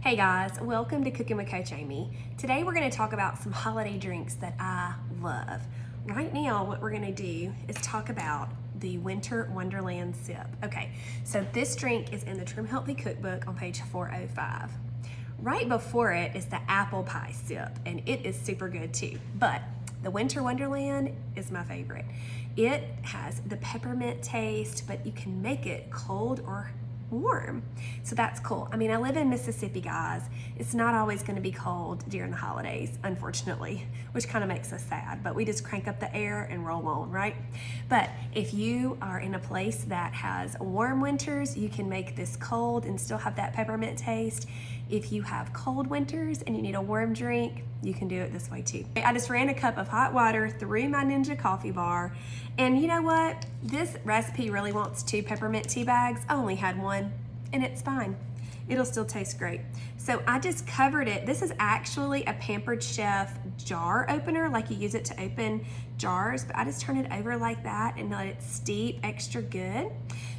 Hey guys, welcome to Cooking with Coach Amy. Today we're going to talk about some holiday drinks that I love. Right now what we're going to do is talk about the Winter Wonderland Sip. Okay, so this drink is in the Trim Healthy Cookbook on page 405. Right before it is the apple pie sip, and it is super good too. But the Winter Wonderland is my favorite. It has the peppermint taste, but you can make it cold or warm, so that's cool. I mean, I live in Mississippi, guys. It's not always going to be cold during the holidays, unfortunately, which kind of makes us sad, but we just crank up the air and roll on, right? But if you are in a place that has warm winters, you can make this cold and still have that peppermint taste. If you have cold winters and you need a warm drink, you can do it this way too. I just ran a cup of hot water through my Ninja coffee bar, and you know what? This recipe really wants 2 peppermint tea bags. I only had 1, and it's fine. It'll still taste great. So I just covered it. This is actually a Pampered Chef jar opener, like you use it to open jars, but I just turn it over like that and let it steep extra good.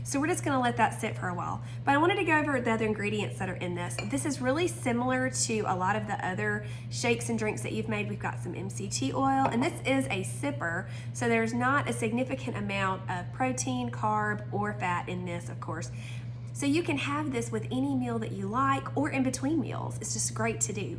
So we're just gonna let that sit for a while. But I wanted to go over the other ingredients that are in this. This is really similar to a lot of the other shakes and drinks that you've made. We've got some MCT oil, and this is a sipper, so there's not a significant amount of protein, carb, or fat in this, of course. So you can have this with any meal that you like or in between meals. It's just great to do.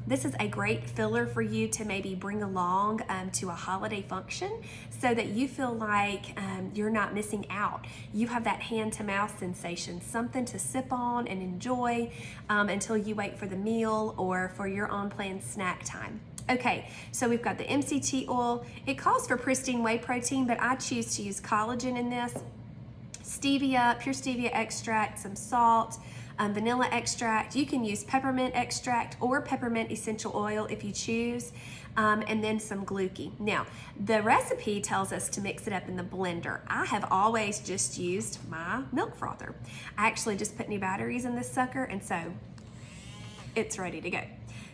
This is a great filler for you to maybe bring along to a holiday function so that you feel like you're not missing out. You have that hand-to-mouth sensation, something to sip on and enjoy until you wait for the meal or for your on-plan snack time. Okay, so we've got the MCT oil. It calls for pristine whey protein, but I choose to use collagen in this. Stevia, pure stevia extract, some salt, vanilla extract. You can use peppermint extract or peppermint essential oil if you choose, and then some glucose. Now, the recipe tells us to mix it up in the blender. I have always just used my milk frother. I actually just put new batteries in this sucker, and so it's ready to go.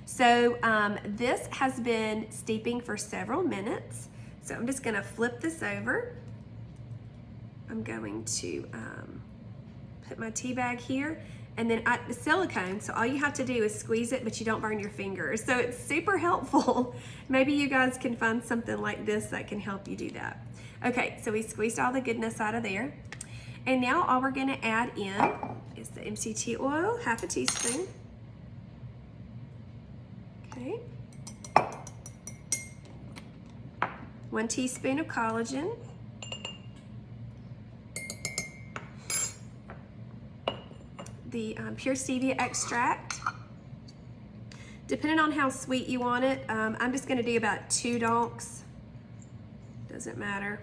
So this has been steeping for several minutes. So I'm just gonna flip this over. I'm going to put my tea bag here, and then the silicone, so all you have to do is squeeze it, but you don't burn your fingers. So it's super helpful. Maybe you guys can find something like this that can help you do that. Okay, so we squeezed all the goodness out of there. And now all we're gonna add in is the MCT oil, half a teaspoon. Okay. 1 teaspoon of collagen. The pure stevia extract. Depending on how sweet you want it, I'm just gonna do about 2 donks. Doesn't matter.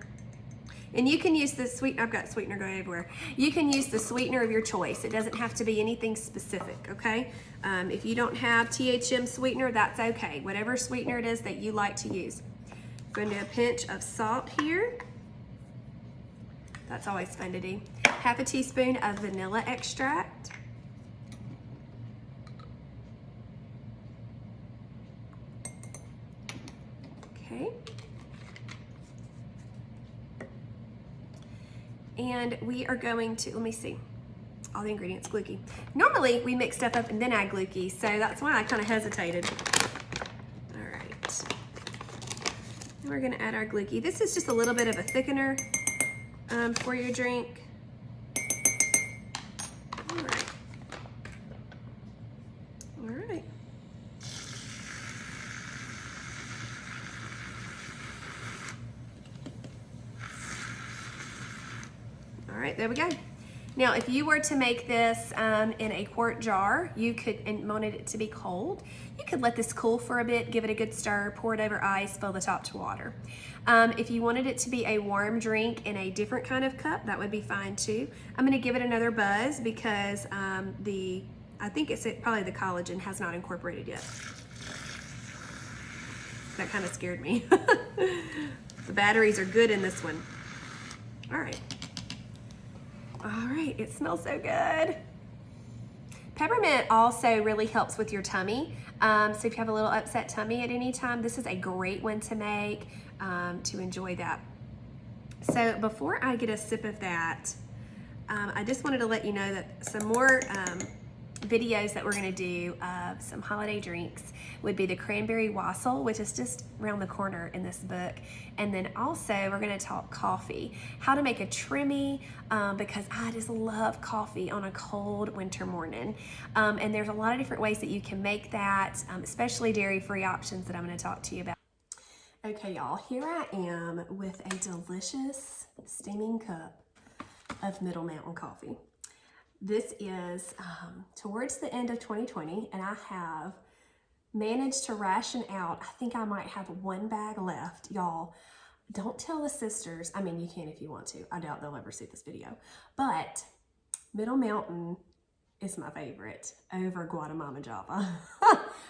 And you can use the I've got sweetener going everywhere. You can use the sweetener of your choice. It doesn't have to be anything specific, okay? If you don't have THM sweetener, that's okay. Whatever sweetener it is that you like to use. I'm going to do a pinch of salt here. That's always fun to do. Half a teaspoon of vanilla extract. Okay. And we are going to, let me see, all the ingredients, glucose. Normally we mix stuff up and then add glucose, so that's why I kind of hesitated. All right. And we're gonna add our glucose. This is just a little bit of a thickener for your drink. All right. All right. All right, there we go. Now, if you were to make this in a quart jar, you could, and wanted it to be cold, you could let this cool for a bit, give it a good stir, pour it over ice, fill the top to water. If you wanted it to be a warm drink in a different kind of cup, that would be fine too. I'm gonna give it another buzz because I think it's probably the collagen has not incorporated yet. That kind of scared me. The batteries are good in this one. All right. All right, it smells so good. Peppermint also really helps with your tummy. So if you have a little upset tummy at any time, this is a great one to make to enjoy that. So before I get a sip of that, I just wanted to let you know that some more videos that we're gonna do of some holiday drinks would be the cranberry wassail, which is just around the corner in this book. And then also we're gonna talk coffee, how to make a Trimmy, because I just love coffee on a cold winter morning. And there's a lot of different ways that you can make that, especially dairy-free options that I'm gonna talk to you about. Okay, y'all, here I am with a delicious steaming cup of Middle Mountain coffee. This is towards the end of 2020, and I have managed to ration out. I think I might have one bag left. Y'all, don't tell the sisters. I mean, you can if you want to. I doubt they'll ever see this video. But Middle Mountain is my favorite over Guatemala Java.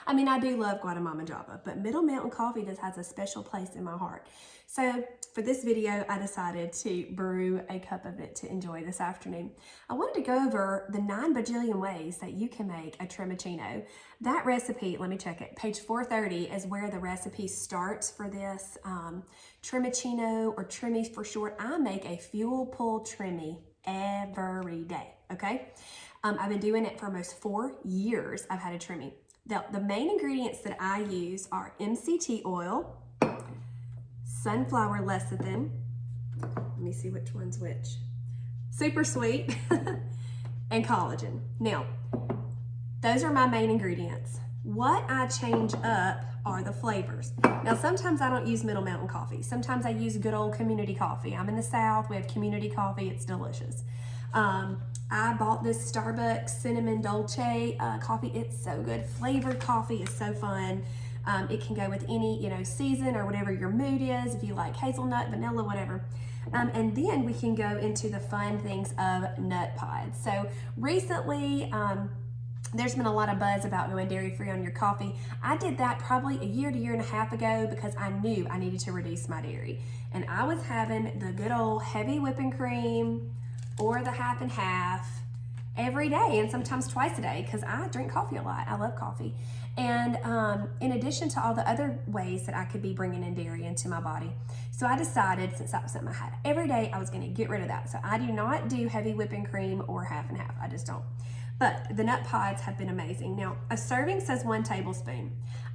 I mean, I do love Guatemala Java, but Middle Mountain coffee just has a special place in my heart. So for this video, I decided to brew a cup of it to enjoy this afternoon. I wanted to go over the 9 bajillion ways that you can make a Trimicino. That recipe, let me check it, page 430 is where the recipe starts for this Trimicino, or Trimmies for short. I make a Fuel Pull Trimmy every day, okay? I've been doing it for almost 4 years. I've had a Trimmy. The main ingredients that I use are MCT oil, sunflower lecithin, let me see which one's which, super sweet, and collagen. Now, those are my main ingredients. What I change up are the flavors. Now, sometimes I don't use Middle Mountain coffee. Sometimes I use good old community coffee. I'm in the South, we have community coffee, it's delicious. I bought this Starbucks Cinnamon Dolce coffee. It's so good. Flavored coffee is so fun. It can go with any, season or whatever your mood is. If you like hazelnut, vanilla, whatever. And then we can go into the fun things of Nutpods. So recently, there's been a lot of buzz about going dairy-free on your coffee. I did that probably a year to year and a half ago because I knew I needed to reduce my dairy. And I was having the good old heavy whipping cream, or the half and half every day, and sometimes twice a day, because I drink coffee a lot. I love coffee. And in addition to all the other ways that I could be bringing in dairy into my body, so I decided, since that was something I had every day, I was going to get rid of that. So I do not do heavy whipping cream or half and half. I just don't. But the Nutpods have been amazing. Now, a serving says 1 tablespoon.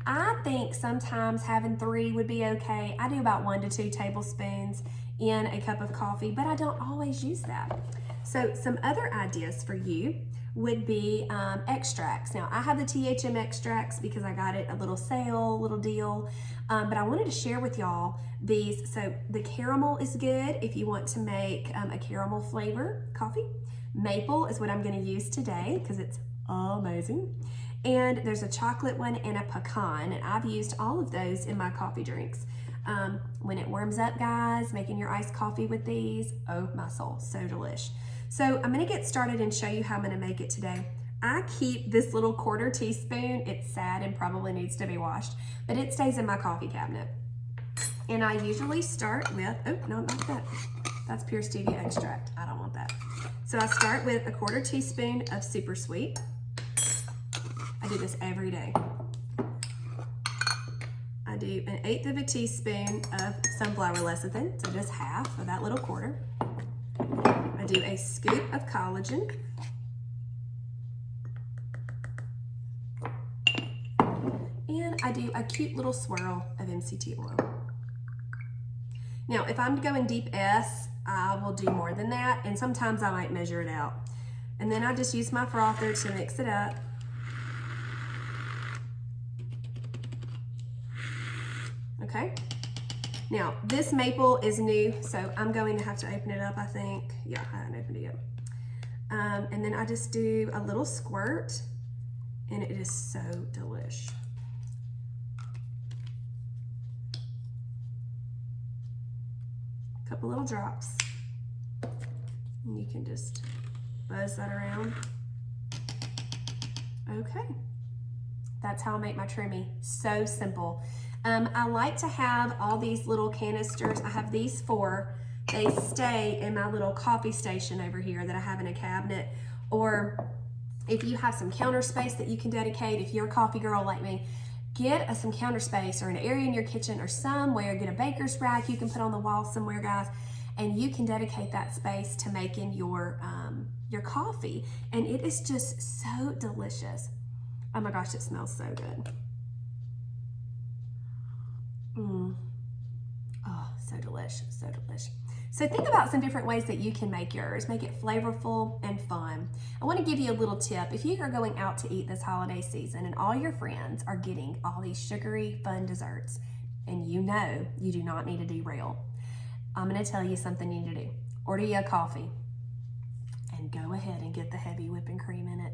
I think sometimes having 3 would be okay. I do about 1 to 2 tablespoons in a cup of coffee, but I don't always use that. So some other ideas for you would be extracts. Now, I have the THM extracts because I got it a little sale, little deal, but I wanted to share with y'all these. So the caramel is good if you want to make a caramel flavor coffee. Maple is what I'm going to use today because it's amazing. And there's a chocolate one and a pecan, and I've used all of those in my coffee drinks. When it warms up, guys, making your iced coffee with these, oh my soul, so delish. So I'm gonna get started and show you how I'm gonna make it today. I keep this little 1/4 teaspoon. It's sad and probably needs to be washed, but it stays in my coffee cabinet. And I usually start with, oh, no, not that. That's pure stevia extract. I don't want that. So I start with a 1/4 teaspoon of super sweet. I do this every day. I do 1/8 of a teaspoon of sunflower lecithin, so just half of that little 1/4. I do a scoop of collagen. And I do a cute little swirl of MCT oil. Now, if I'm going deep S, I will do more than that, and sometimes I might measure it out. And then I just use my frother to mix it up. Okay, now this maple is new, so I'm going to have to open it up, I think. Yeah, I haven't opened it yet. And then I just do a little squirt, and it is so delish. A couple little drops, and you can just buzz that around. Okay, that's how I make my Trimmy. So simple. I like to have all these little canisters. I have these 4. They stay in my little coffee station over here that I have in a cabinet. Or if you have some counter space that you can dedicate, if you're a coffee girl like me, get some counter space or an area in your kitchen or somewhere. Get a baker's rack you can put on the wall somewhere, guys, and you can dedicate that space to making your coffee, and it is just so delicious. Oh my gosh, it smells so good. Oh, so delish, so delish. So think about some different ways that you can make yours. Make it flavorful and fun. I want to give you a little tip. If you are going out to eat this holiday season and all your friends are getting all these sugary, fun desserts, and you know you do not need to derail, I'm going to tell you something you need to do. Order you a coffee and go ahead and get the heavy whipping cream in it.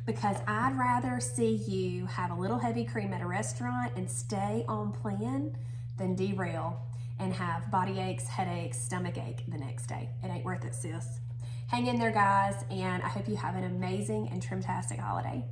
Because I'd rather see you have a little heavy cream at a restaurant and stay on plan than derail and have body aches, headaches, stomach ache the next day. It ain't worth it, sis. Hang in there, guys, and I hope you have an amazing and trimtastic holiday.